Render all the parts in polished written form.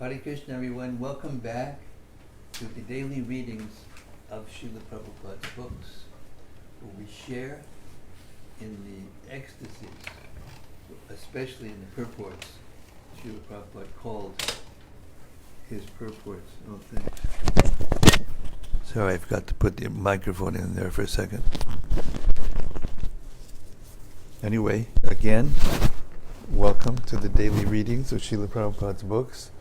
Hare Krishna, everyone. Welcome back to the daily readings of Srila Prabhupada's books, where we share in the ecstasies, especially in the purports. Srila Prabhupada called his purports. Oh, thanks. Sorry, I forgot to put the microphone in there for a second. Anyway, again, welcome to the daily readings of Srila Prabhupada's books,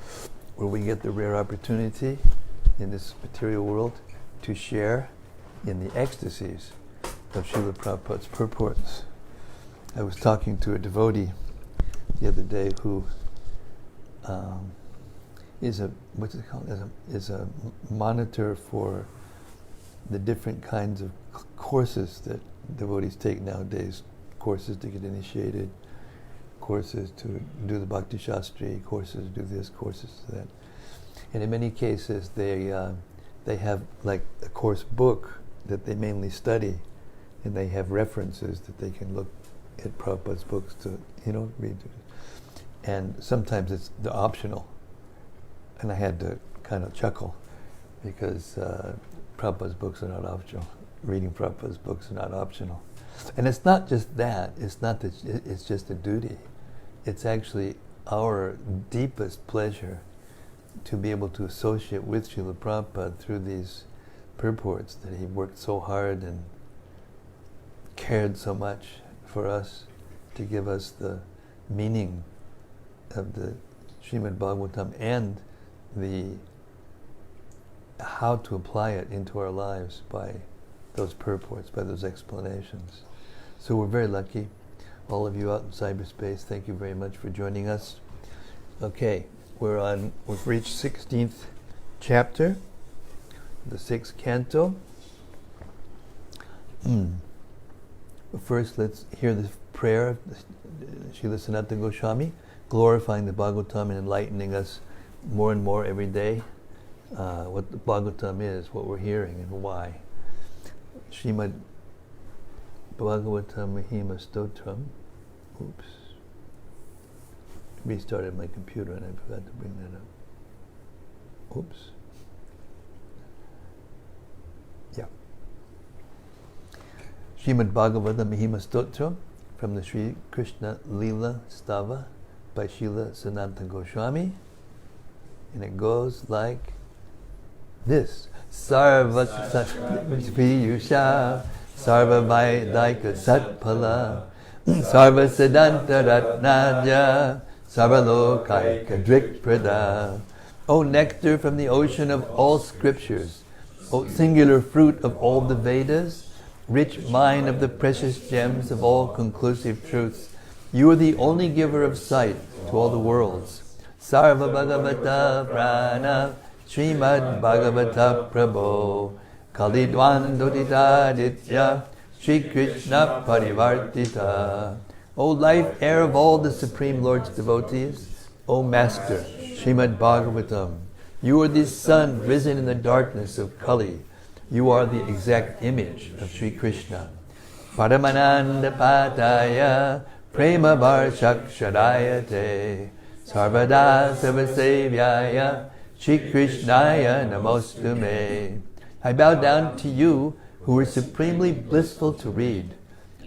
where we get the rare opportunity in this material world to share in the ecstasies of Srila Prabhupada's purports. I was talking to a devotee the other day who is a monitor for the different kinds of courses that devotees take nowadays. Courses to get initiated, courses to do the Bhakti Shastri, courses to do this, courses to that. And in many cases they have like a course book that they mainly study, and they have references that they can look at Prabhupada's books to, read. And sometimes it's the optional. And I had to kind of chuckle because Prabhupada's books are not optional. Reading Prabhupada's books are not optional. And it's not just that. It's not that it's just a duty. It's actually our deepest pleasure to be able to associate with Srila Prabhupada through these purports that he worked so hard and cared so much for us to give us the meaning of the Srimad-Bhagavatam and the how to apply it into our lives by those purports, by those explanations. So we're very lucky. All of you out in cyberspace, thank you very much for joining us. Okay, we've reached 16th chapter, the 6th canto. But first, let's hear the prayer of Srila Sanatana Goswami, glorifying the Bhagavatam and enlightening us more and more every day what the Bhagavatam is, what we're hearing, and why. Srimad Bhagavatam Mahima Stotram. Oops. Restarted my computer and I forgot to bring that up. Oops. Yeah. Srimad Bhagavatam Mahima Stotram from the Sri Krishna Leela Stava by Srila Sanatana Goswami. And it goes like this. Sarva Piyusha Sarva Vaidika Satpala Sarva Siddhanta Ratnaja Sarva Lokaika Drikprada. O nectar from the ocean of all scriptures, O singular fruit of all the Vedas, rich mine of the precious gems of all conclusive truths, you are the only giver of sight to all the worlds. Sarva Bhagavata Prana Srimad-Bhagavata Prabho Kalidwan Doditaditya Sri Krishna Parivartita. O life air of all the Supreme Lord's devotees, O Master, Srimad-Bhagavatam, you are the sun risen in the darkness of Kali. You are the exact image of Sri Krishna. Paramananda Pataya Prema Varshakshadayate Sarvada Savasevyaya Shri Krishnaya Namostume. I bow down to you who are supremely blissful to read.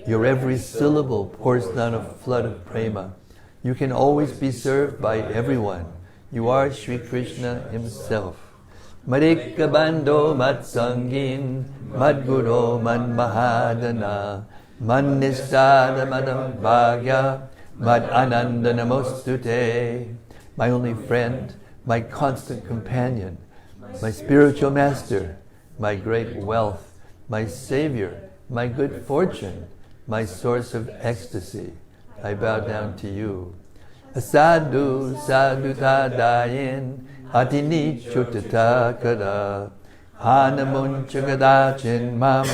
Your every syllable pours down a flood of prema. You can always be served by everyone. You are Shri Krishna himself. Madhika Bando Matsangin Madguru Man Mahadana Man Nistada Madam Bhagya Mad Ananda Namostute. My only friend, my constant companion, my spiritual master, my great wealth, my savior, my good fortune, my source of ecstasy, I bow down to you. Asadu sadhu tadayin atini chutata kada hanamun chagadachin mam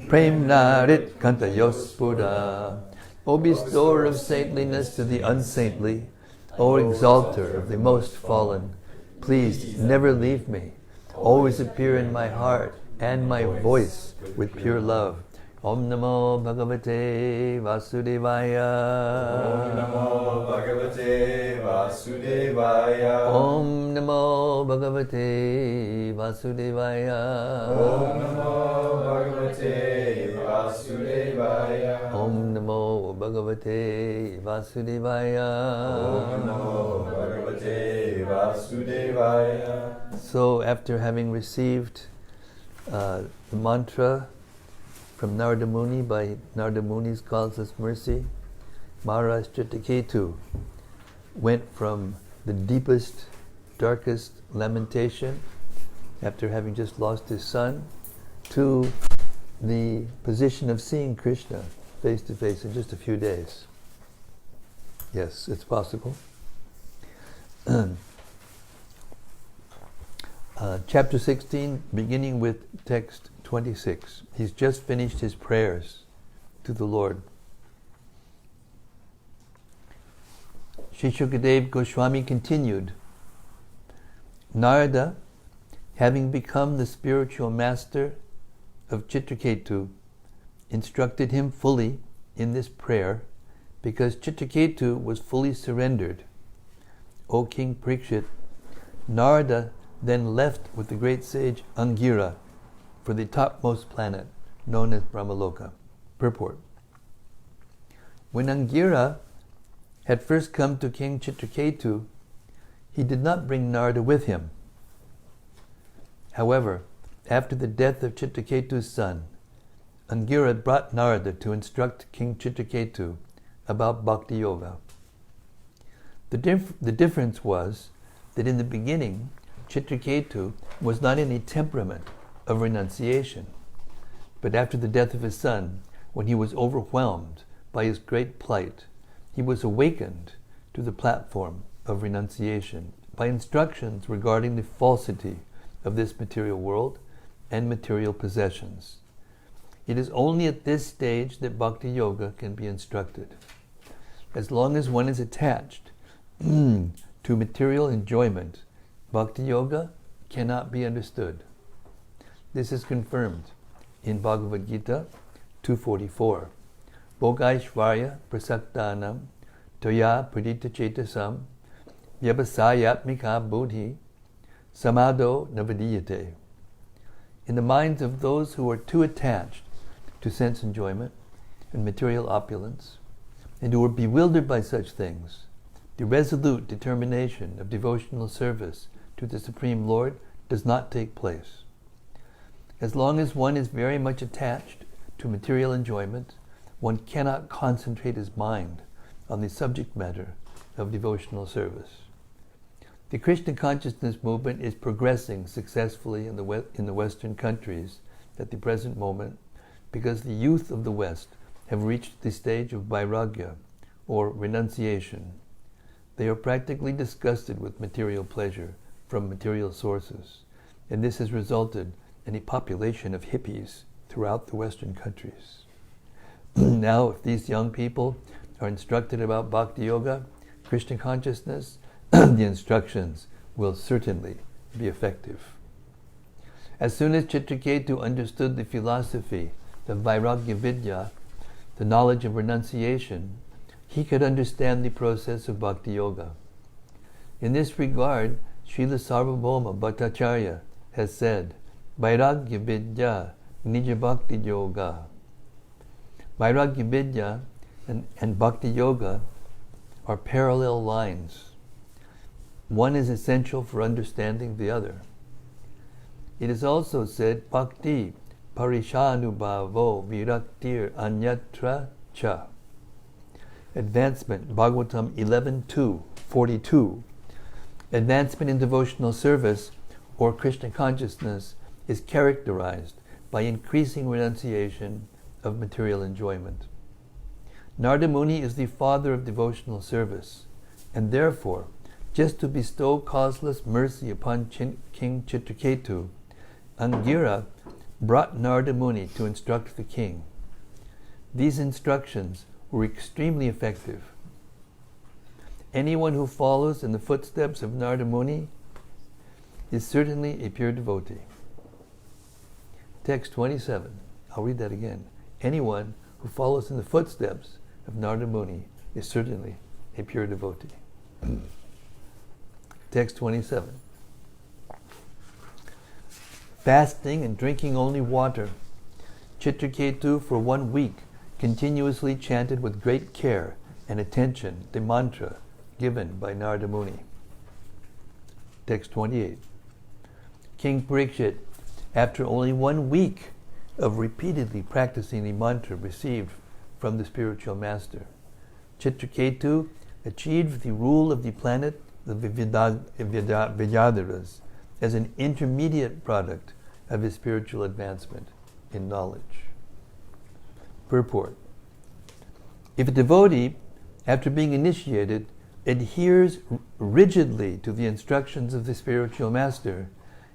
premnarit kantayospuda. O bestower of saintliness to the unsaintly, O exalter of the most fallen, please never leave me. Always appear in my heart and my voice with pure love. Om Namo Bhagavate Vasudevaya. Om Namo Bhagavate Vasudevaya. Om Namo Bhagavate Vasudevaya. Om Namo Bhagavate Vasudevaya. Om Namo Bhagavate Vasudevaya. Om Namo Bhagavate Vasudevaya. So after having received the mantra from Narada Muni by Narada Muni's causeless mercy, Maharaj Citraketu went from the deepest, darkest lamentation after having just lost his son to the position of seeing Krishna face to face in just a few days. Yes, it's possible. Chapter 16, beginning with text 26. He's just finished his prayers to the Lord. Sri Shukadev Goswami continued, Narada, having become the spiritual master of Citraketu, instructed him fully in this prayer because Citraketu was fully surrendered. O King Parikshit, Narada then left with the great sage Angira for the topmost planet known as Brahmaloka. Purport. When Angira had first come to King Citraketu, he did not bring Narada with him. However, after the death of Citraketu's son, Angira brought Narada to instruct King Citraketu about Bhakti Yoga. The difference was that in the beginning, Citraketu was not in a temperament of renunciation, but after the death of his son, when he was overwhelmed by his great plight, he was awakened to the platform of renunciation by instructions regarding the falsity of this material world and material possessions. It is only at this stage that Bhakti Yoga can be instructed. As long as one is attached to material enjoyment, Bhakti Yoga cannot be understood. This is confirmed in Bhagavad Gita 2:44. Bhogaishvarya prasaktanam toya pradita chetasam vyabhasayatmika buddhi samado navadiyate. In the minds of those who are too attached to sense enjoyment and material opulence, and who are bewildered by such things, the resolute determination of devotional service to the Supreme Lord does not take place. As long as one is very much attached to material enjoyment, one cannot concentrate his mind on the subject matter of devotional service. The Krishna consciousness movement is progressing successfully in the Western countries at the present moment because the youth of the West have reached the stage of vairagya, or renunciation. They are practically disgusted with material pleasure from material sources, and this has resulted in a population of hippies throughout the Western countries. Now, if these young people are instructed about Bhakti Yoga, Krishna consciousness, the instructions will certainly be effective. As soon as Citraketu understood the philosophy of Vairagya Vidya, the knowledge of renunciation, he could understand the process of Bhakti Yoga. In this regard, Srila Sarvabhauma Bhattacharya has said, Vairagya Vidya Nija Bhakti Yoga. Vairagya Vidya and Bhakti Yoga are parallel lines. One is essential for understanding the other. It is also said, Bhakti Parishanubhavo Viraktir Anyatra Cha. Advancement, Bhagavatam 11:2, 42. Advancement in devotional service or Krishna consciousness is characterized by increasing renunciation of material enjoyment. Narada Muni is the father of devotional service, and therefore, just to bestow causeless mercy upon King Citraketu, Angira brought Narada Muni to instruct the king. These instructions were extremely effective. Anyone who follows in the footsteps of Narada Muni is certainly a pure devotee. Text 27. I'll read that again. anyone who follows in the footsteps of Narada Muni is certainly a pure devotee. Text 27. Fasting and drinking only water, Citraketu for 1 week continuously chanted with great care and attention the mantra given by Narada Muni. Text 28. King Parikshit, after only 1 week of repeatedly practicing the mantra received from the spiritual master, Citraketu achieved the rule of the planet of Vidyadharas as an intermediate product of his spiritual advancement in knowledge. Purport. If a devotee, after being initiated, adheres rigidly to the instructions of the spiritual master,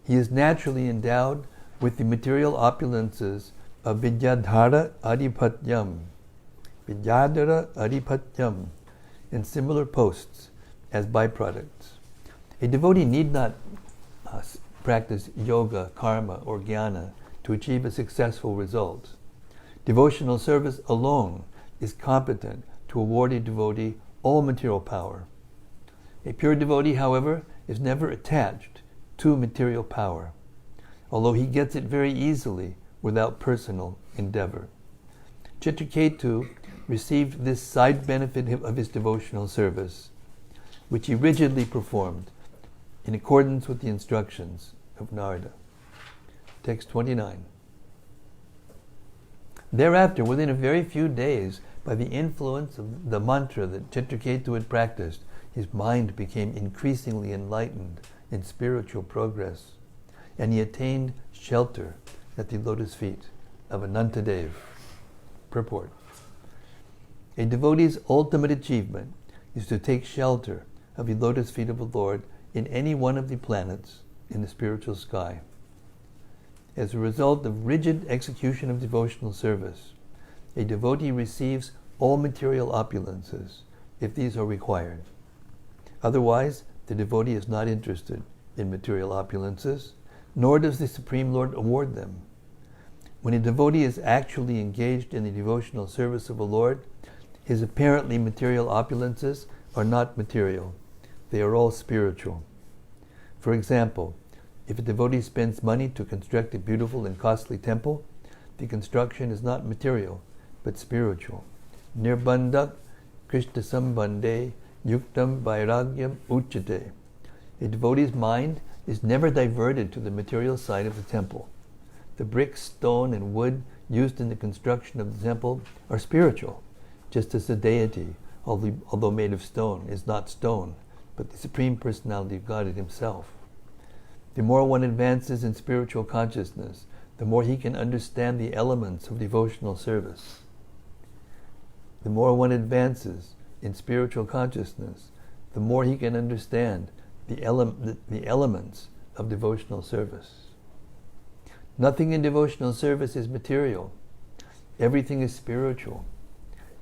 he is naturally endowed with the material opulences of Vidyadhara Adhipatyam, and similar posts as byproducts. A devotee need not practice yoga, karma, or jnana to achieve a successful result. Devotional service alone is competent to award a devotee all material power. A pure devotee, however, is never attached to material power, although he gets it very easily without personal endeavor. Citraketu received this side benefit of his devotional service, which he rigidly performed in accordance with the instructions of Narada. Text 29. Thereafter, within a very few days, by the influence of the mantra that Citraketu had practiced, his mind became increasingly enlightened in spiritual progress, and he attained shelter at the lotus feet of Anantadev. Purport. A devotee's ultimate achievement is to take shelter of the lotus feet of the Lord in any one of the planets in the spiritual sky. As a result of rigid execution of devotional service, a devotee receives all material opulences if these are required. Otherwise, the devotee is not interested in material opulences, nor does the Supreme Lord award them. When a devotee is actually engaged in the devotional service of the Lord, his apparently material opulences are not material. They are all spiritual. For example, if a devotee spends money to construct a beautiful and costly temple, the construction is not material, but spiritual. Nirbandhak Krishna Sambandhe Yuktam Vairagyam Uchate. A devotee's mind is never diverted to the material side of the temple. The bricks, stone, and wood used in the construction of the temple are spiritual, just as the deity, although made of stone, is not stone, but the Supreme Personality of Godhead Himself. The more one advances in spiritual consciousness, the more he can understand the elements of devotional service. The more one advances in spiritual consciousness, the more he can understand the elements of devotional service. Nothing in devotional service is material. Everything is spiritual.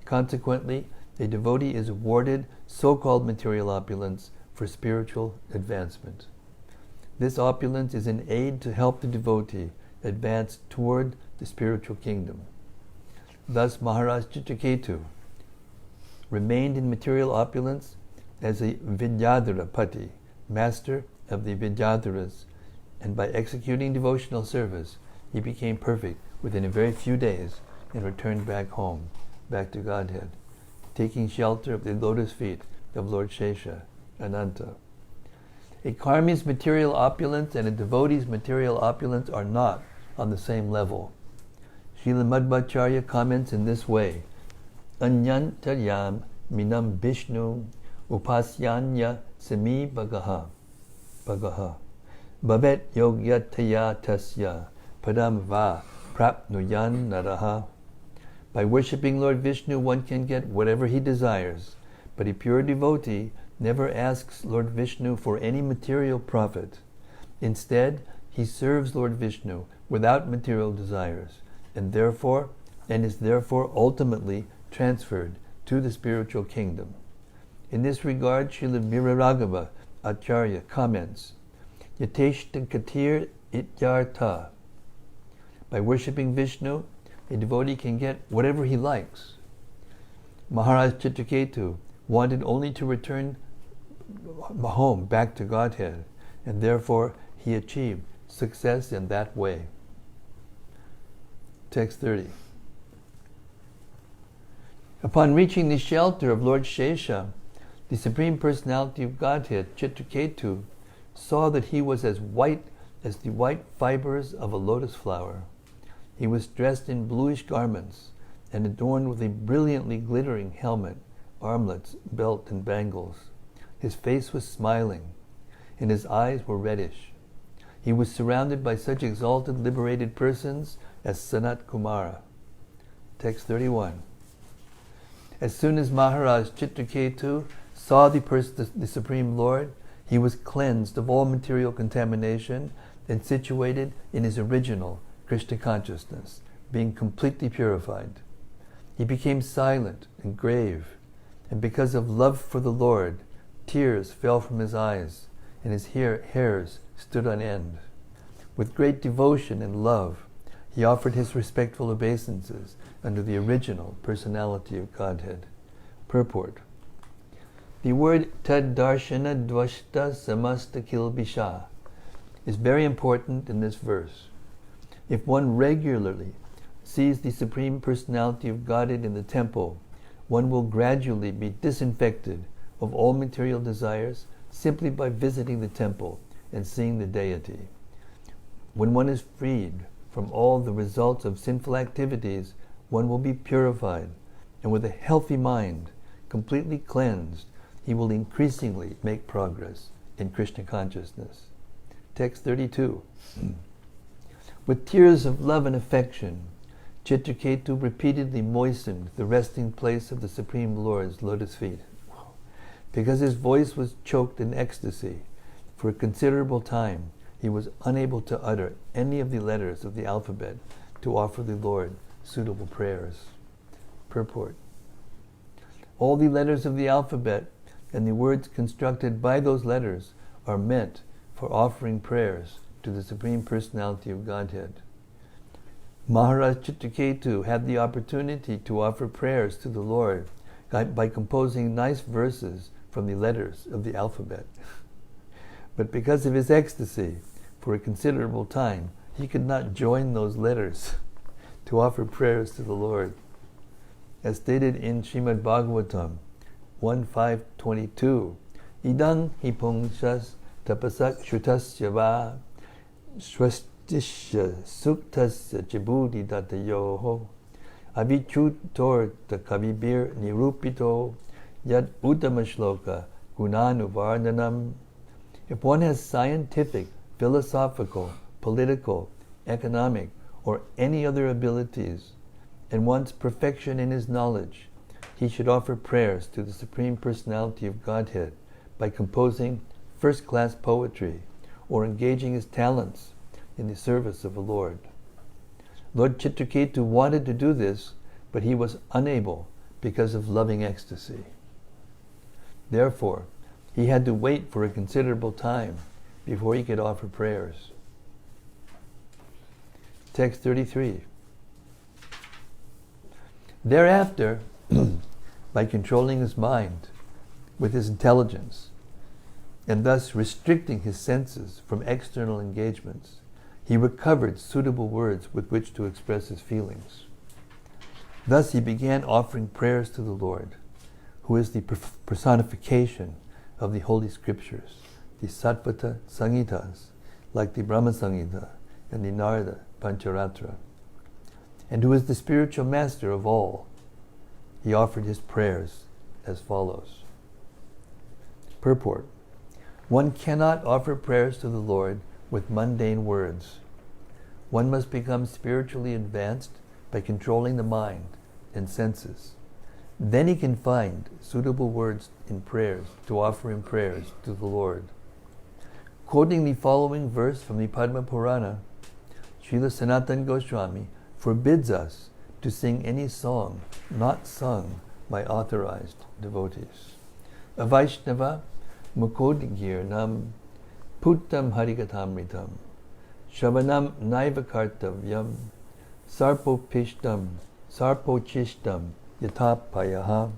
Consequently, a devotee is awarded so-called material opulence for spiritual advancement. This opulence is an aid to help the devotee advance toward the spiritual kingdom. Thus, Maharaj Citraketu remained in material opulence as a Vidyadhara Pati, master of the Vidyadharas, and by executing devotional service, he became perfect within a very few days and returned back home, back to Godhead, taking shelter of the lotus feet of Lord Shesha, Ananta. A karmi's material opulence and a devotee's material opulence are not on the same level. Srila Madhvacharya comments in this way: Anyantaryam minam Vishnu upasyanya sami bhagaha bhavet yogyataya tasya padam va prapnuyan naraha. By worshipping Lord Vishnu, one can get whatever he desires, but a pure devotee never asks Lord Vishnu for any material profit. Instead, he serves Lord Vishnu without material desires, and is therefore ultimately transferred to the spiritual kingdom. In this regard, Srila Viraraghava Acharya comments, Yateshta Katir Ityartha. By worshipping Vishnu, a devotee can get whatever he likes. Maharaj Citraketu wanted only to return home, back to Godhead, and therefore he achieved success in that way. Text 30. Upon reaching the shelter of Lord Shesha, the Supreme Personality of Godhead, Citraketu, saw that he was as white as the white fibers of a lotus flower. He was dressed in bluish garments and adorned with a brilliantly glittering helmet, armlets, belt, and bangles. His face was smiling, and his eyes were reddish. He was surrounded by such exalted, liberated persons as Sanat Kumara. Text 31. As soon as Maharaj Citraketu saw the Supreme Lord, he was cleansed of all material contamination and situated in his original Krishna consciousness, being completely purified. He became silent and grave, and because of love for the Lord, tears fell from his eyes, and his hairs stood on end. With great devotion and love, he offered his respectful obeisances under the original personality of Godhead. Purport. The word tad darshana dvashta samasta kilbisha is very important in this verse. If one regularly sees the Supreme Personality of Godhead in the temple, one will gradually be disinfected of all material desires simply by visiting the temple and seeing the deity. When one is freed from all the results of sinful activities, one will be purified, and with a healthy mind, completely cleansed, he will increasingly make progress in Krishna consciousness. Text 32. With tears of love and affection, Citraketu repeatedly moistened the resting place of the Supreme Lord's lotus feet. Because his voice was choked in ecstasy, for a considerable time he was unable to utter any of the letters of the alphabet to offer the Lord suitable prayers. Purport. All the letters of the alphabet and the words constructed by those letters are meant for offering prayers to the Supreme Personality of Godhead. Maharaj Citraketu had the opportunity to offer prayers to the Lord by composing nice verses from the letters of the alphabet. But because of his ecstasy, for a considerable time, he could not join those letters to offer prayers to the Lord. As stated in Srimad-Bhagavatam 1.5.22, Idang hi pungshas tapasak shutasya va swastisya suktasya chibudi datayoho avichutor takavibir nirupito yad utamashloka gunanuvarnanam. If one has scientific, philosophical, political, economic, or any other abilities, and wants perfection in his knowledge, he should offer prayers to the Supreme Personality of Godhead by composing first-class poetry or engaging his talents in the service of the Lord. Lord Citraketu wanted to do this, but he was unable because of loving ecstasy. Therefore, he had to wait for a considerable time before he could offer prayers. Text 33. Thereafter, by controlling his mind with his intelligence, and thus restricting his senses from external engagements, he recovered suitable words with which to express his feelings. Thus he began offering prayers to the Lord, who is the personification of the Holy Scriptures, the Sattvata Samhitas, like the Brahma Samhita and the Narada Pancharatra, and who is the spiritual master of all. He offered his prayers as follows. Purport. One cannot offer prayers to the Lord with mundane words. One must become spiritually advanced by controlling the mind and senses. Then he can find suitable words in prayers to offer in prayers to the Lord. Quoting the following verse from the Padma Purana, Srila Sanatana Goswami forbids us to sing any song not sung by authorized devotees. Avaishnava mukodigirnam puttam harikatamritam shavanam naiva kartavyam sarpopishtam, sarpochishtam, yatapayaha.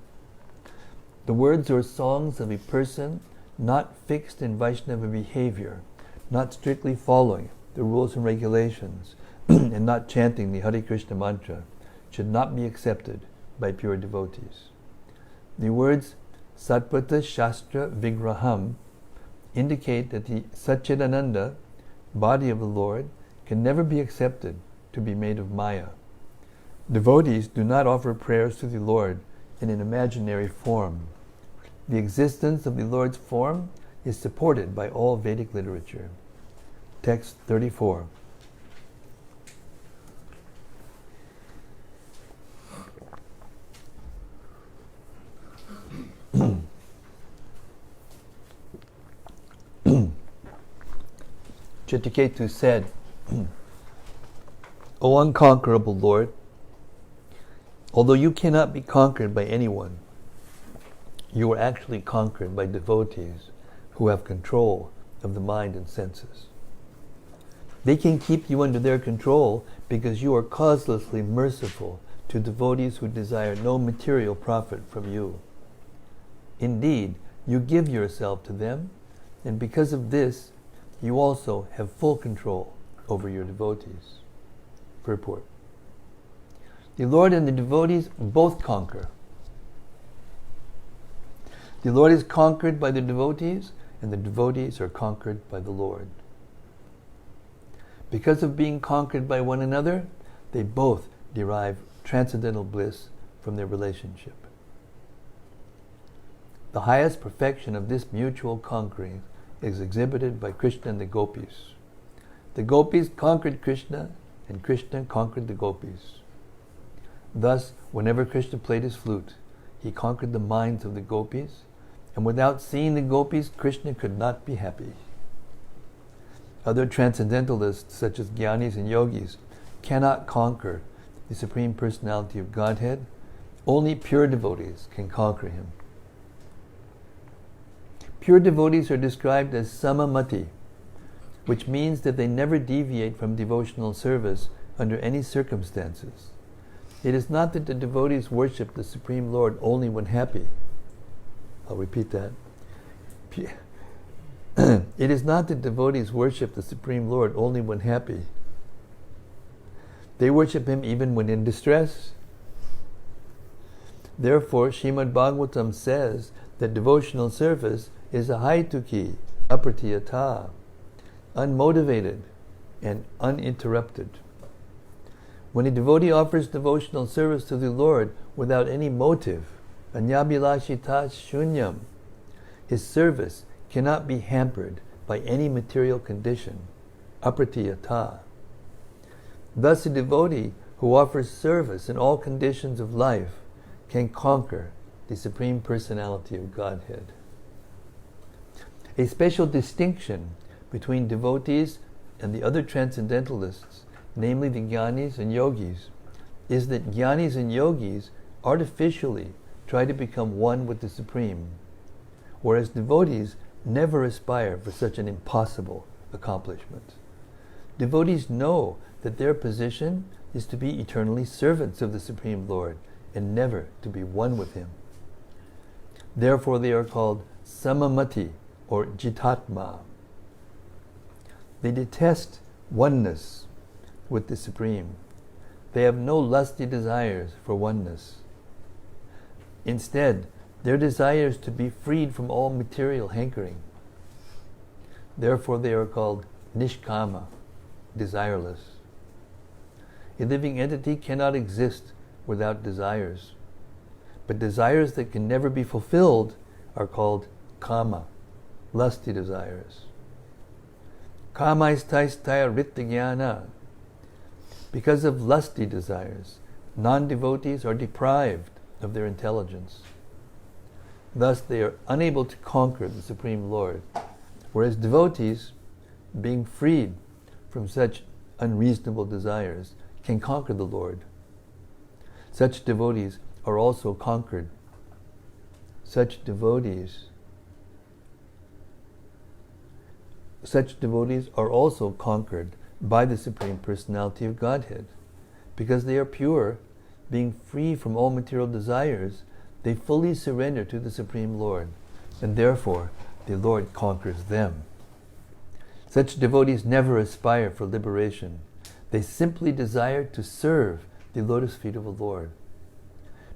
The words or songs of a person not fixed in Vaishnava behavior, not strictly following the rules and regulations, and not chanting the Hare Krishna mantra, should not be accepted by pure devotees. The words Sattvata Shastra Vigraham indicate that the Satchidananda, body of the Lord, can never be accepted to be made of Maya. Devotees do not offer prayers to the Lord in an imaginary form. The existence of the Lord's form is supported by all Vedic literature. Text 34. Citraketu said, O unconquerable Lord, although you cannot be conquered by anyone, you are actually conquered by devotees who have control of the mind and senses. They can keep you under their control because you are causelessly merciful to devotees who desire no material profit from you. Indeed, you give yourself to them, and because of this, you also have full control over your devotees. Purport. The Lord and the devotees both conquer. The Lord is conquered by the devotees, and the devotees are conquered by the Lord. Because of being conquered by one another, they both derive transcendental bliss from their relationship. The highest perfection of this mutual conquering is exhibited by Krishna and the gopis. The gopis conquered Krishna, and Krishna conquered the gopis. Thus, whenever Krishna played his flute, he conquered the minds of the gopis, and without seeing the gopis, Krishna could not be happy. Other transcendentalists, such as Jnanis and Yogis, cannot conquer the Supreme Personality of Godhead. Only pure devotees can conquer him. Pure devotees are described as samamati, which means that they never deviate from devotional service under any circumstances. It is not that the devotees worship the Supreme Lord only when happy. I'll repeat that. It is not that devotees worship the Supreme Lord only when happy. They worship him even when in distress. Therefore, Srimad-Bhagavatam says that devotional service is a haituki, apratiyata, unmotivated and uninterrupted. When a devotee offers devotional service to the Lord without any motive, anyabhilashita shunyam, his service cannot be hampered by any material condition, apratiyata. Thus, a devotee who offers service in all conditions of life can conquer the Supreme Personality of Godhead. A special distinction between devotees and the other transcendentalists, namely the Jnanis and Yogis, is that Jnanis and Yogis artificially try to become one with the Supreme, whereas devotees never aspire for such an impossible accomplishment. Devotees know that their position is to be eternally servants of the Supreme Lord and never to be one with him. Therefore they are called samamati or jitatma. They detest oneness with the Supreme. They have no lusty desires for oneness. Instead, their desire is to be freed from all material hankering. Therefore they are called nishkama, desireless. A living entity cannot exist without desires. But desires that can never be fulfilled are called kama, lusty desires. Kamaistaistaya rittagyana. Because of lusty desires, non-devotees are deprived of their intelligence. Thus they are unable to conquer the Supreme Lord, whereas devotees, being freed from such unreasonable desires, can conquer the Lord. Such devotees are also conquered. Such devotees are also conquered by the Supreme Personality of Godhead, Because they are pure, being free from all material desires, they fully surrender to the Supreme Lord, and therefore the Lord conquers them. Such devotees never aspire for liberation. They simply desire to serve the lotus feet of the Lord.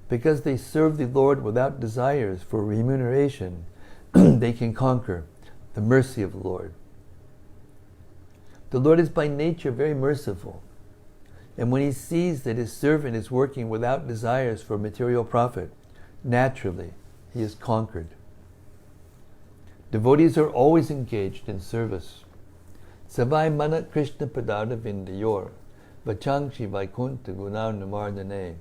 Because they serve the Lord without desires for remuneration, they can conquer the mercy of the Lord. The Lord is by nature very merciful, and when He sees that His servant is working without desires for material profit, naturally He is conquered. Devotees are always engaged in service. Savai manat Krishna padada vindayor, vachangshi vaikunta gunarnamardane.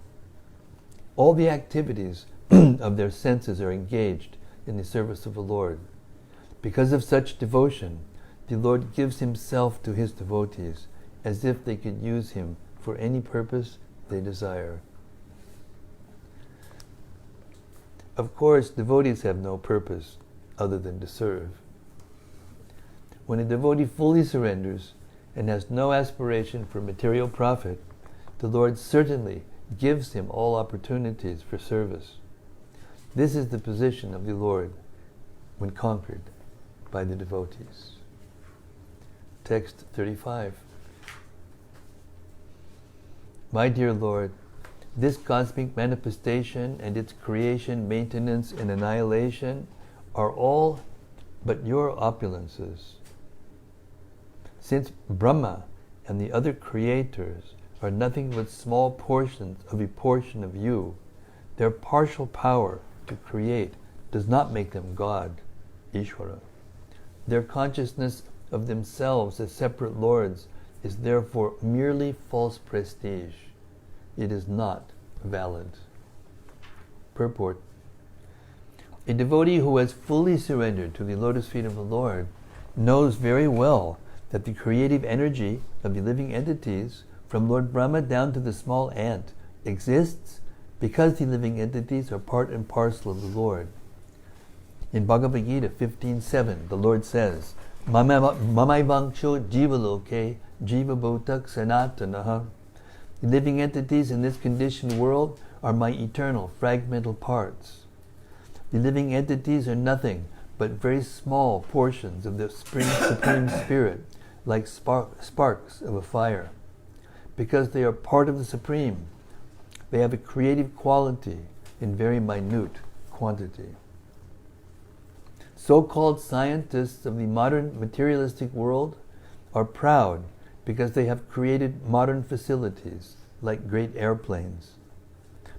All the activities of their senses are engaged in the service of the Lord. Because of such devotion, the Lord gives Himself to His devotees as if they could use Him for any purpose they desire. Of course, devotees have no purpose other than to serve. When a devotee fully surrenders and has no aspiration for material profit, the Lord certainly gives him all opportunities for service. This is the position of the Lord when conquered by the devotees. Text 35. My dear Lord, this cosmic manifestation and its creation, maintenance, and annihilation are all but your opulences. Since Brahma and the other creators are nothing but small portions of a portion of you, their partial power to create does not make them God, Ishvara. Their consciousness of themselves as separate lords is therefore merely false prestige. It is not valid. Purport. A devotee who has fully surrendered to the lotus feet of the Lord knows very well that the creative energy of the living entities, from Lord Brahma down to the small ant, exists because the living entities are part and parcel of the Lord. In Bhagavad Gita 15:7, the Lord says, Mamaivangsho jivaloke jivabhotak sanatanaha. The living entities in this conditioned world are my eternal fragmental parts. The living entities are nothing but very small portions of the Supreme Spirit, like sparks of a fire. Because they are part of the Supreme, they have a creative quality in very minute quantity. So-called scientists of the modern materialistic world are proud because they have created modern facilities like great airplanes.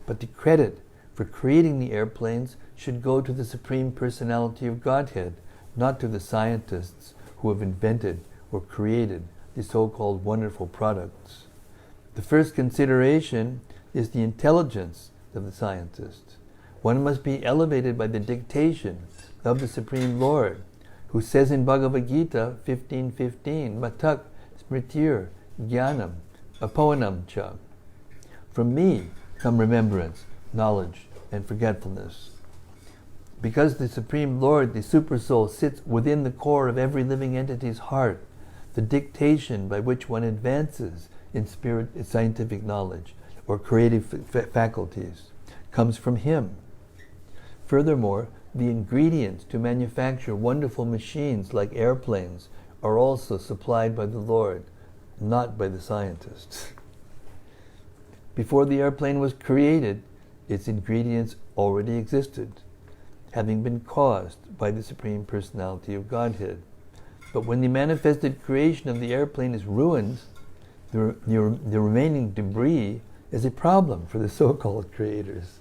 But the credit for creating the airplanes should go to the Supreme Personality of Godhead, not to the scientists who have invented or created the so-called wonderful products. The first consideration is the intelligence of the scientist. One must be elevated by the dictation of the Supreme Lord, who says in Bhagavad Gita 15:15, Matak smritir jnanam apoanam cha. From me come remembrance, knowledge, and forgetfulness. Because the Supreme Lord, the Supersoul, sits within the core of every living entity's heart, the dictation by which one advances in scientific knowledge or creative faculties comes from Him. Furthermore, the ingredients to manufacture wonderful machines like airplanes are also supplied by the Lord, not by the scientists. Before the airplane was created, its ingredients already existed, having been caused by the Supreme Personality of Godhead. But when the manifested creation of the airplane is ruined, the remaining debris is a problem for the so-called creators.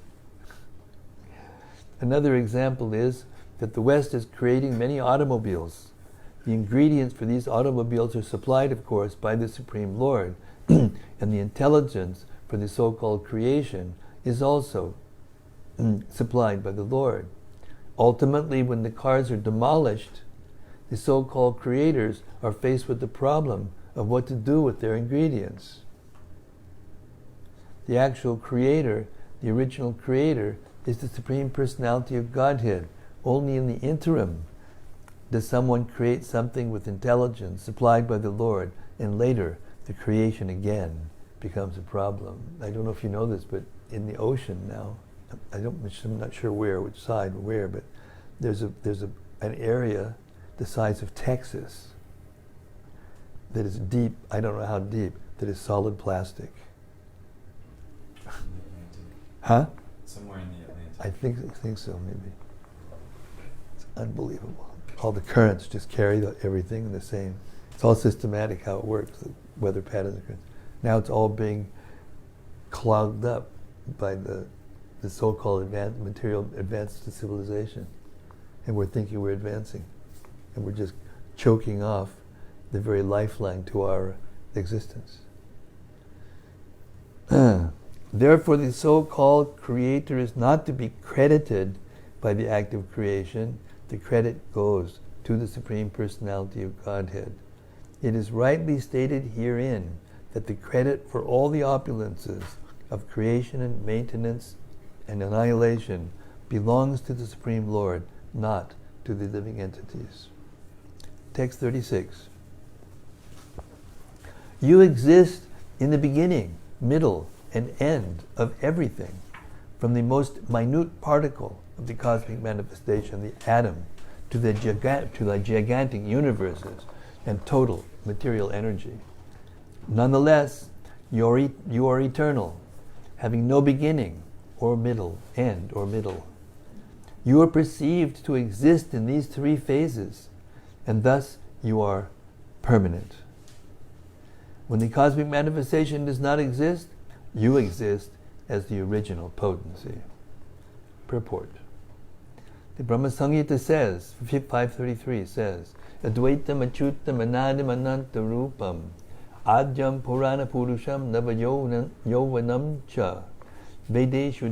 Another example is that the West is creating many automobiles. The ingredients for these automobiles are supplied, of course, by the Supreme Lord, and the intelligence for the so-called creation is also supplied by the Lord. Ultimately, when the cars are demolished, the so-called creators are faced with the problem of what to do with their ingredients. The actual creator, the original creator, is the Supreme Personality of Godhead. Only in the interim does someone create something with intelligence supplied by the Lord, and later the creation again becomes a problem. I don't know if you know this, but in the ocean now, I'm not sure which side, but there's an area the size of Texas that is deep, I don't know how deep, that is solid plastic. Huh? Somewhere in the Atlantic. I think so, maybe. It's unbelievable. All the currents just carry everything the same. It's all systematic how it works, the weather patterns. Now it's all being clogged up by the so-called advanced civilization. And we're thinking we're advancing. And we're just choking off the very lifeline to our existence. Therefore, the so-called creator is not to be credited by the act of creation. The credit goes to the Supreme Personality of Godhead. It is rightly stated herein that the credit for all the opulences of creation and maintenance and annihilation belongs to the Supreme Lord, not to the living entities. Text 36. You exist in the beginning, middle, and end of everything, from the most minute particle of the cosmic manifestation, the atom, to the gigantic universes and total material energy. Nonetheless, you are eternal, having no beginning or middle, end or middle. You are perceived to exist in these three phases, and thus you are permanent. When the cosmic manifestation does not exist, you exist as the original potency. Purport. The Brahma Samhita says, 533 says, Advaitam achyutam anadim ananta rupam adyam purana purusham nava yovanam cha vedeshu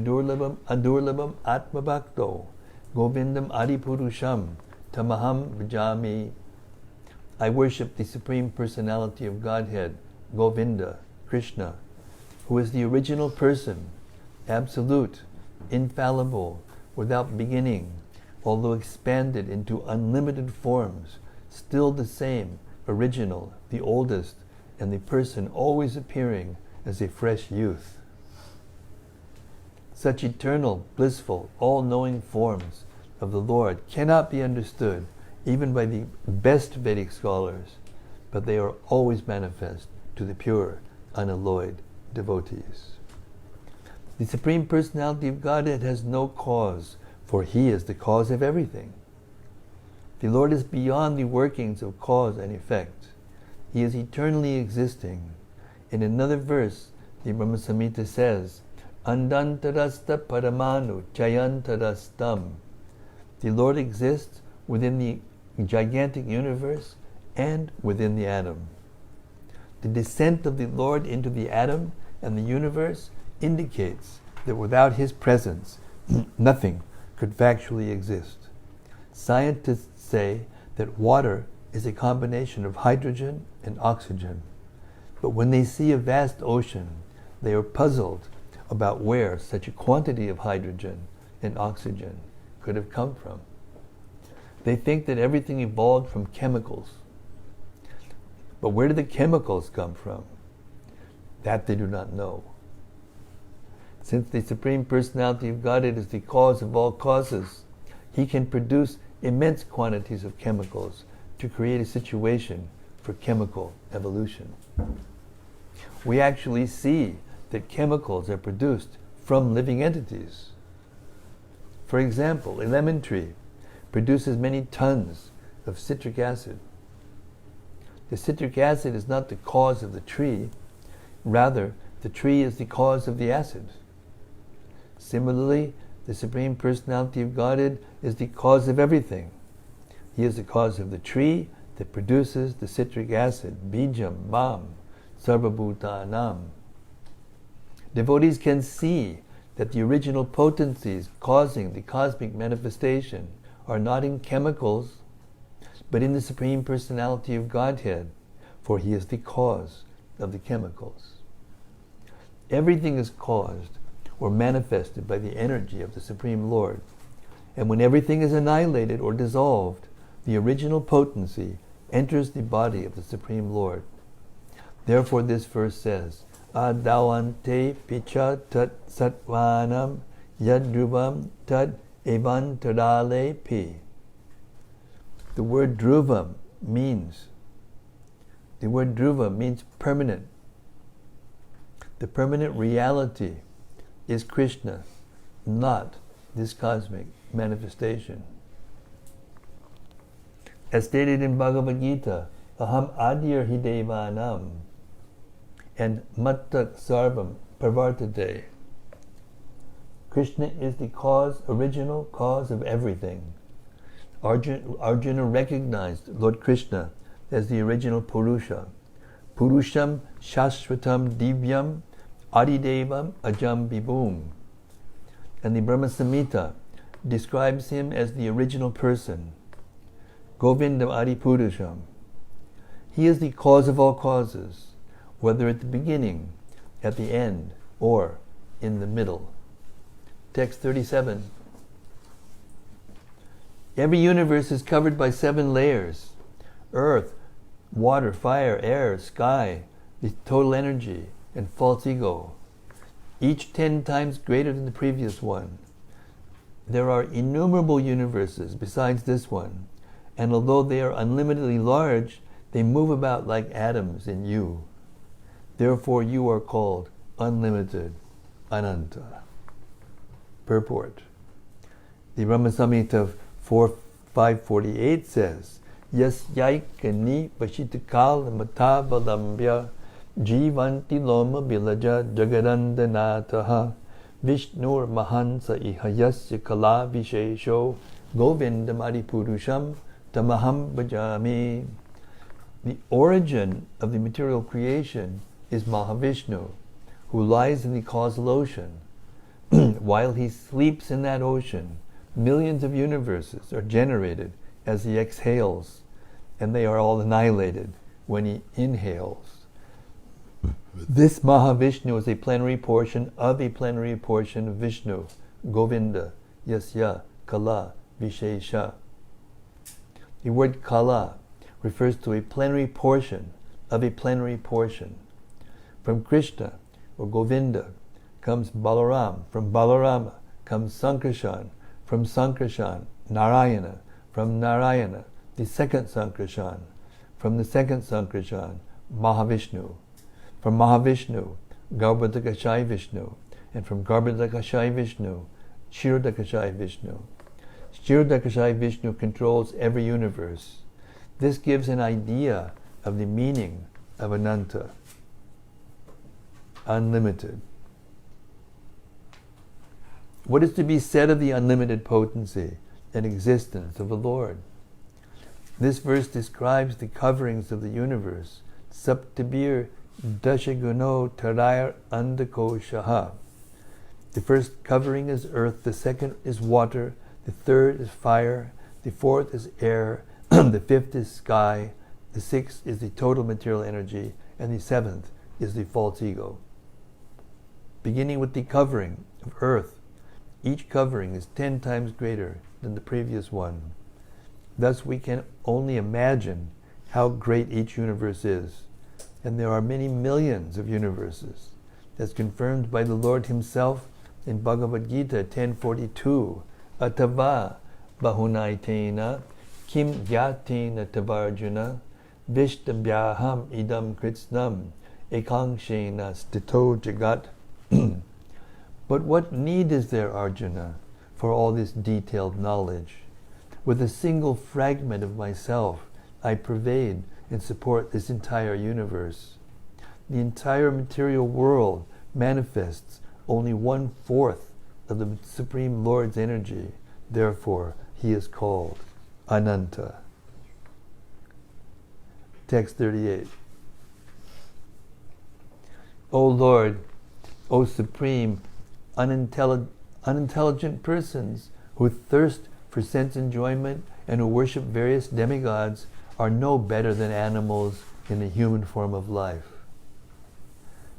adurlabam atma bhakto govindam adipurusham tamaham vijami. I worship the Supreme Personality of Godhead, Govinda, Krishna, who is the original person, absolute, infallible, without beginning, although expanded into unlimited forms, still the same, original, the oldest, and the person always appearing as a fresh youth. Such eternal, blissful, all-knowing forms of the Lord cannot be understood even by the best Vedic scholars, but they are always manifest to the pure, unalloyed devotees. The Supreme Personality of Godhead has no cause, for He is the cause of everything. The Lord is beyond the workings of cause and effect. He is eternally existing. In another verse, the Brahma Samhita says, Andantarasta paramanu chayantarastam. The Lord exists within the gigantic universe and within the atom. The descent of the Lord into the atom and the universe indicates that without His presence, nothing could factually exist. Scientists say that water is a combination of hydrogen and oxygen. But when they see a vast ocean, they are puzzled about where such a quantity of hydrogen and oxygen could have come from. They think that everything evolved from chemicals. But where did the chemicals come from? That they do not know. Since the Supreme Personality of Godhead is the cause of all causes, He can produce immense quantities of chemicals to create a situation for chemical evolution. We actually see that chemicals are produced from living entities. For example, a lemon tree produces many tons of citric acid. The citric acid is not the cause of the tree, rather, the tree is the cause of the acid. Similarly, the Supreme Personality of Godhead is the cause of everything. He is the cause of the tree that produces the citric acid, bijam, mam, sarvabhutanam. Devotees can see that the original potencies causing the cosmic manifestation are not in chemicals, but in the Supreme Personality of Godhead, for He is the cause of the chemicals. Everything is caused or manifested by the energy of the Supreme Lord, and when everything is annihilated or dissolved, the original potency enters the body of the Supreme Lord. Therefore this verse says, adawante picha tat satvanam yadruvam tad evantadale pi. The word dhruva means permanent. The permanent reality is Krishna, not this cosmic manifestation. As stated in Bhagavad Gita, Aham Adir Hidevanam and Mattak Sarvam Pravartate. Krishna is the original cause of everything. Arjuna recognized Lord Krishna as the original Purusha. Purusham Shashvatam Divyam Adidevam Ajam Vibhum. And the Brahma Samhita describes him as the original person. Govindam Adipurusham. He is the cause of all causes, whether at the beginning, at the end, or in the middle. Text 37. Every universe is covered by 7 layers: earth, water, fire, air, sky, the total energy, and false ego, each 10 times greater than the previous one. There are innumerable universes besides this one, and although they are unlimitedly large, they move about like atoms in you. Therefore you are called unlimited, Ananta. Purport. The Brahma Samhita 548 says, Yas yaikani vashitakal matavalamya jivanti loma bilaja jagadandanataha vishnur mahansa ihayasya kala vishesho govindam adipurusham tamaham bhajami. The origin of the material creation is Mahavishnu, who lies in the causal ocean. While he sleeps in that ocean, millions of universes are generated as he exhales, and they are all annihilated when he inhales. This Mahavishnu is a plenary portion of a plenary portion of Vishnu, Govinda, Yasya, Kala, Vishesha. The word Kala refers to a plenary portion of a plenary portion. From Krishna, or Govinda, comes Balaram. From Balarama comes Sankarshan. From Sankarshan, Narayana. From Narayana, the second Sankarshan. From the second Sankarshan, Mahavishnu. From Mahavishnu, Garbhodakashai Vishnu. And from Garbhodakashai Vishnu, Kshirodakashai Vishnu. Kshirodakashai Vishnu controls every universe. This gives an idea of the meaning of Ananta, unlimited. What is to be said of the unlimited potency and existence of the Lord? This verse describes the coverings of the universe. Saptabir dashaguno tarayar andako shaha. The first covering is earth, the second is water, the third is fire, the fourth is air, the fifth is sky, the sixth is the total material energy, and the seventh is the false ego. Beginning with the covering of earth, each covering is 10 times greater than the previous one. Thus we can only imagine how great each universe is. And there are many millions of universes. That's confirmed by the Lord himself in Bhagavad Gita 10:42. Atava bahunaitena kim gyatena tavarjuna vishtabhyaham idam kritsnam ekankshena stito jagat. But what need is there, Arjuna, for all this detailed knowledge? With a single fragment of myself, I pervade and support this entire universe. The entire material world manifests only 1/4 of the Supreme Lord's energy. Therefore, he is called Ananta. Text 38. O Lord, O Supreme, unintelligent persons who thirst for sense enjoyment and who worship various demigods are no better than animals in the human form of life.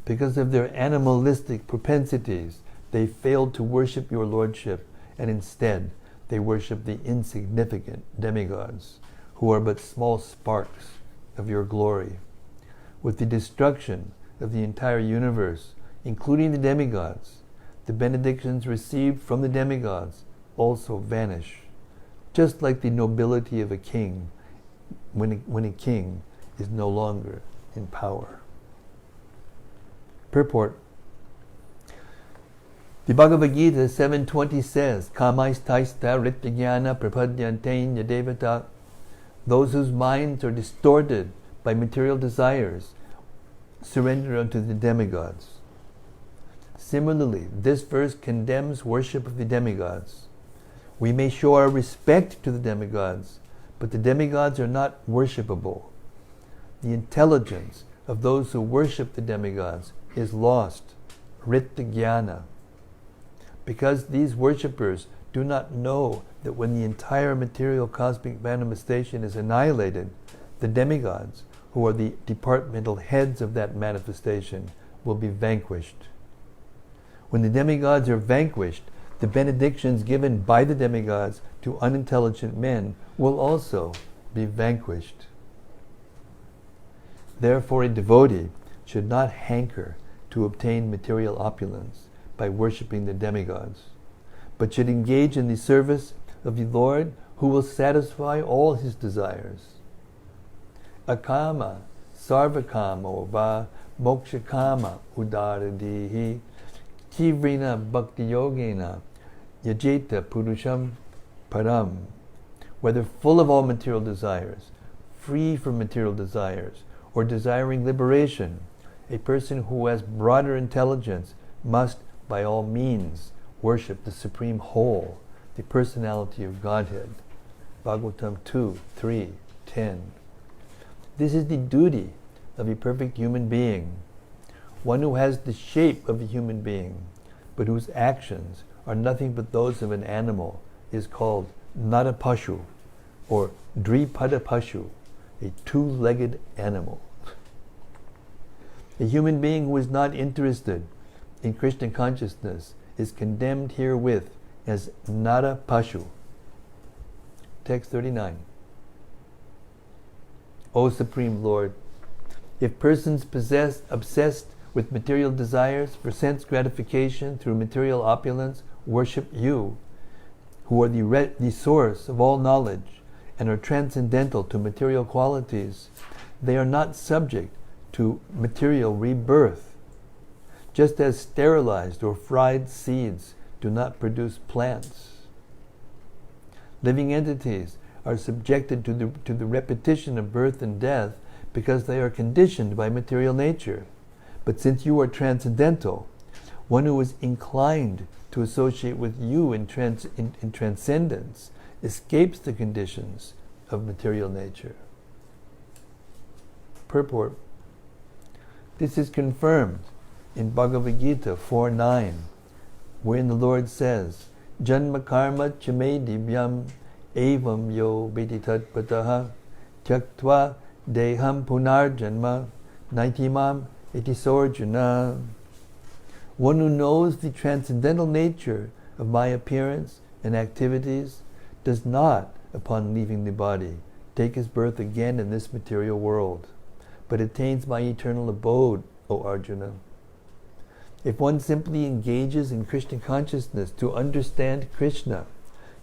Because of their animalistic propensities, they failed to worship your lordship, and instead they worship the insignificant demigods, who are but small sparks of your glory. With the destruction of the entire universe, including the demigods, the benedictions received from the demigods also vanish, just like the nobility of a king when a king is no longer in power. Purport. The Bhagavad Gita 7.20 says, Kamaistaista rityajnana prapadyantenya devata. Those whose minds are distorted by material desires surrender unto the demigods. Similarly, this verse condemns worship of the demigods. We may show our respect to the demigods, but the demigods are not worshipable. The intelligence of those who worship the demigods is lost, rityajnana. Because these worshippers do not know that when the entire material cosmic manifestation is annihilated, the demigods, who are the departmental heads of that manifestation, will be vanquished. When the demigods are vanquished, the benedictions given by the demigods to unintelligent men will also be vanquished. Therefore, a devotee should not hanker to obtain material opulence by worshipping the demigods, but should engage in the service of the Lord who will satisfy all his desires. Akama, sarvakamo va mokshakama udaradihi tivrina bhakti yogena yajeta purusham param. Whether full of all material desires, free from material desires, or desiring liberation, a person who has broader intelligence must by all means worship the Supreme Whole, the Personality of Godhead. Bhagavatam 2, 3, 10. This is the duty of a perfect human being, one who has the shape of a human being, but whose actions are nothing but those of an animal, is called Narapashu, or Dripada Pashu, a two-legged animal. A human being who is not interested in Krishna consciousness is condemned herewith as Narapashu. Text 39. O Supreme Lord, if persons obsessed with material desires for sense gratification through material opulence worship you, who are the source of all knowledge and are transcendental to material qualities, they are not subject to material rebirth. Just as sterilized or fried seeds do not produce plants. Living entities are subjected to the repetition of birth and death because they are conditioned by material nature. But since you are transcendental, one who is inclined to associate with you in transcendence escapes the conditions of material nature. Purport. This is confirmed in Bhagavad Gita 4.9, wherein the Lord says, Janma karma chame divyam evam yo veditat pataha tyaktva deham punar janma naitimam itisorjuna. One who knows the transcendental nature of my appearance and activities does not, upon leaving the body, take his birth again in this material world, but attains my eternal abode, O Arjuna. If one simply engages in Krishna consciousness to understand Krishna,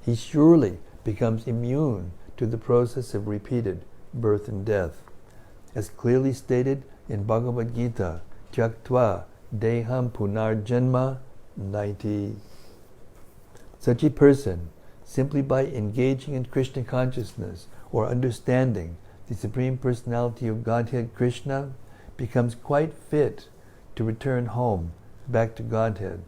he surely becomes immune to the process of repeated birth and death. As clearly stated in Bhagavad Gita, Tyaktva Deham Punarjanma 90. Such a person, simply by engaging in Krishna consciousness or understanding the Supreme Personality of Godhead Krishna, becomes quite fit to return home back to Godhead.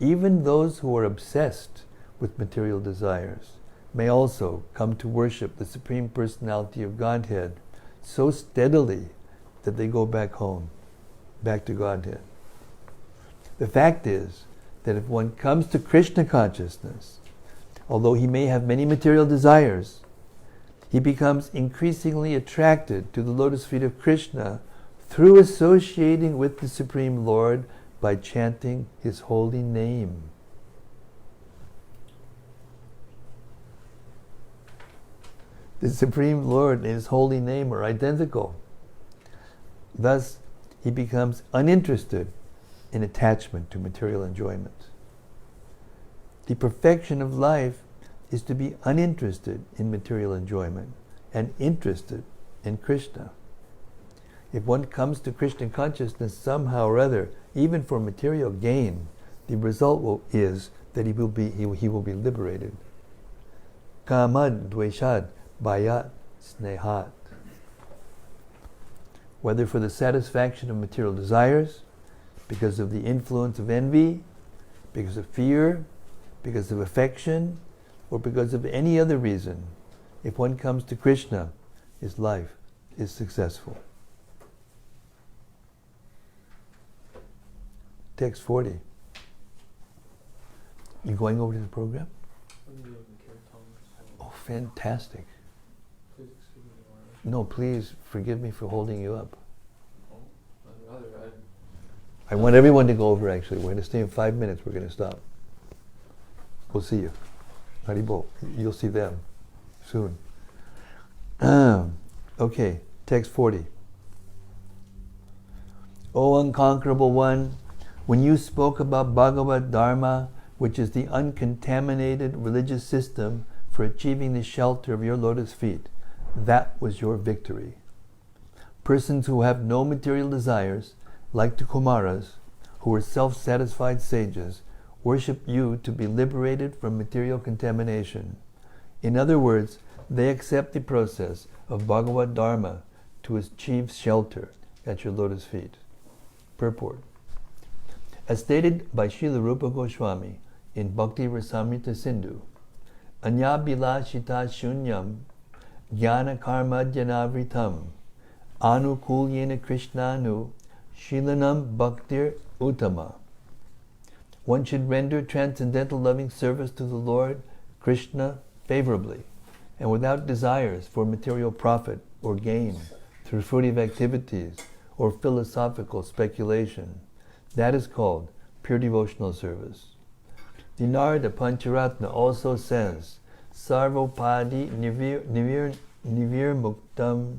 Even those who are obsessed with material desires may also come to worship the Supreme Personality of Godhead so steadily that they go back home, back to Godhead. The fact is that if one comes to Krishna consciousness, although he may have many material desires, he becomes increasingly attracted to the lotus feet of Krishna through associating with the Supreme Lord by chanting his holy name. The Supreme Lord and his holy name are identical. Thus, he becomes uninterested in attachment to material enjoyment. The perfection of life is to be uninterested in material enjoyment and interested in Krishna. If one comes to Krishna consciousness somehow or other, even for material gain, the result is that he will be liberated. Kamad dveshad bhayat snehat. Whether for the satisfaction of material desires, because of the influence of envy, because of fear, because of affection, or because of any other reason, if one comes to Krishna, his life is successful. Text 40. You going over to the program? Oh, fantastic. Please excuse me. No, please forgive me for holding you up. Oh, I'd rather I want everyone to go over, actually. We're going to stay in 5 minutes. We're going to stop. We'll see you. Haribol. You'll see them soon. Okay, text 40. O unconquerable one, when you spoke about Bhagavad Dharma, which is the uncontaminated religious system for achieving the shelter of your lotus feet, that was your victory. Persons who have no material desires, like the Kumaras, who are self-satisfied sages, worship you to be liberated from material contamination. In other words, they accept the process of Bhagavad Dharma to achieve shelter at your lotus feet. Purport. As stated by Srila Rupa Goswami in Bhakti Rasamrita Sindhu, Anya bilashita shunyam jnana karma jnanavritam anukulyena krishnanu shilanam bhaktir uttama. One should render transcendental loving service to the Lord Krishna favorably and without desires for material profit or gain through fruitive activities or philosophical speculation. That is called pure devotional service. The Narada Pancharatna also says, Sarvopadi nivir muktam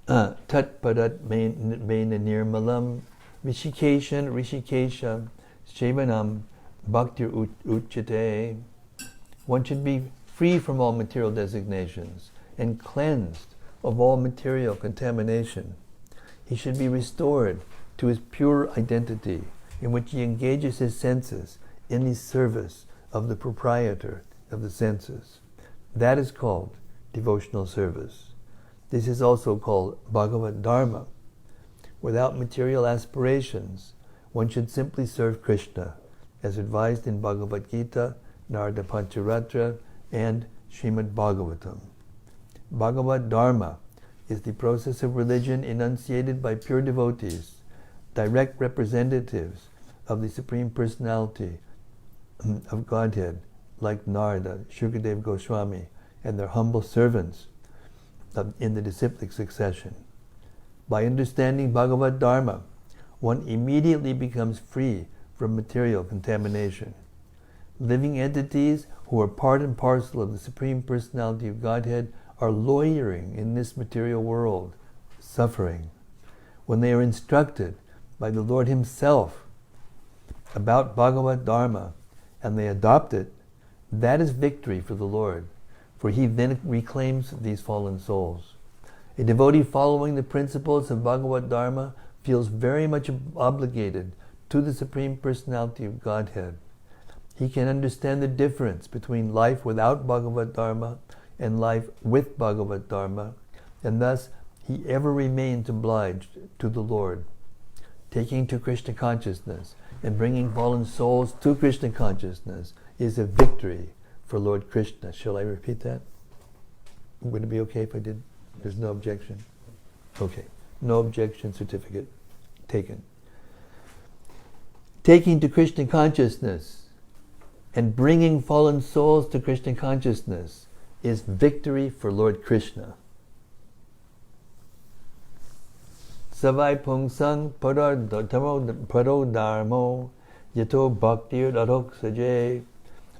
tatpadat mena nirmalam rishikesha shevanam bhaktir uchate. One should be free from all material designations and cleansed of all material contamination. He should be restored to his pure identity, in which he engages his senses in the service of the proprietor of the senses. That is called devotional service. This is also called Bhagavad Dharma. Without material aspirations, one should simply serve Krishna, as advised in Bhagavad Gita, Narada Pancharatra, and Srimad-Bhagavatam. Bhagavad Dharma is the process of religion enunciated by pure devotees, direct representatives of the Supreme Personality of Godhead, like Narada, Shukadev Goswami, and their humble servants in the disciplic succession. By understanding Bhagavad Dharma, one immediately becomes free from material contamination. Living entities who are part and parcel of the Supreme Personality of Godhead are loitering in this material world, suffering. When they are instructed by the Lord Himself about Bhagavad Dharma and they adopt it, that is victory for the Lord, for He then reclaims these fallen souls. A devotee following the principles of Bhagavad Dharma feels very much obligated to the Supreme Personality of Godhead. He can understand the difference between life without Bhagavad Dharma and life with Bhagavad Dharma, and thus he ever remains obliged to the Lord. Taking to Krishna consciousness and bringing fallen souls to Krishna consciousness is a victory for Lord Krishna. Shall I repeat that? Would it be okay if I did? There's no objection? Okay. No objection certificate taken. Taking to Krishna consciousness and bringing fallen souls to Krishna consciousness is victory for Lord Krishna. Savai pungsang parodharmo yato bhaktir adok saje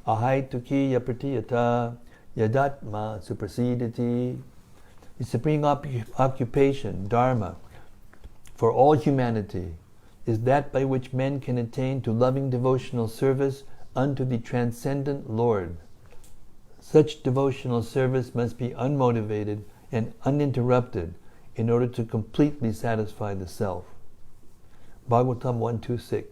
ahai tuki yapratiyata yadatma suprasidati. The supreme occupation, dharma, for all humanity is that by which men can attain to loving devotional service unto the transcendent Lord. Such devotional service must be unmotivated and uninterrupted in order to completely satisfy the self. Bhagavatam 1.2.6.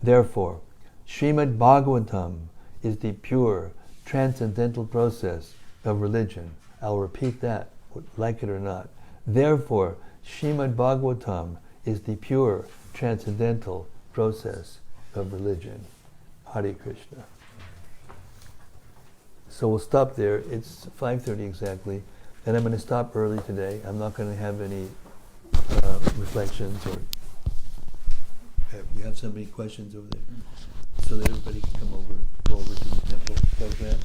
Therefore, Srimad-Bhagavatam is the pure, transcendental process of religion. I'll repeat that, like it or not. Therefore, Srimad-Bhagavatam is the pure, transcendental process of religion. Hare Krishna. So we'll stop there. It's 5:30 exactly. And I'm going to stop early today. I'm not going to have any reflections or... You have so many questions over there? So that everybody can come over, go over to the temple program.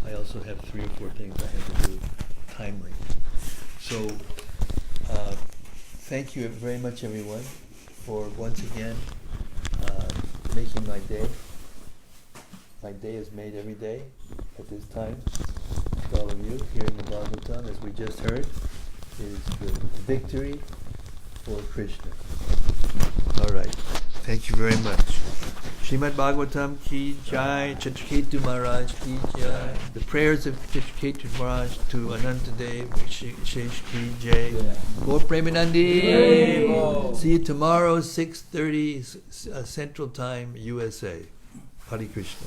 I also have 3 or 4 things I have to do timely. So, thank you very much everyone for once again making my day. My day is made every day at this time. For all of you, hearing the Bhagavatam, as we just heard, is the victory for Krishna. All right. Thank you very much. Srimad Bhagavatam ki jai, Citraketu Maharaj ki jai. The prayers of Citraketu Maharaj to Anantadev, Shesh ki jai. Gaur Premanandi. See you tomorrow, 6:30 Central Time, USA. Hare Krishna.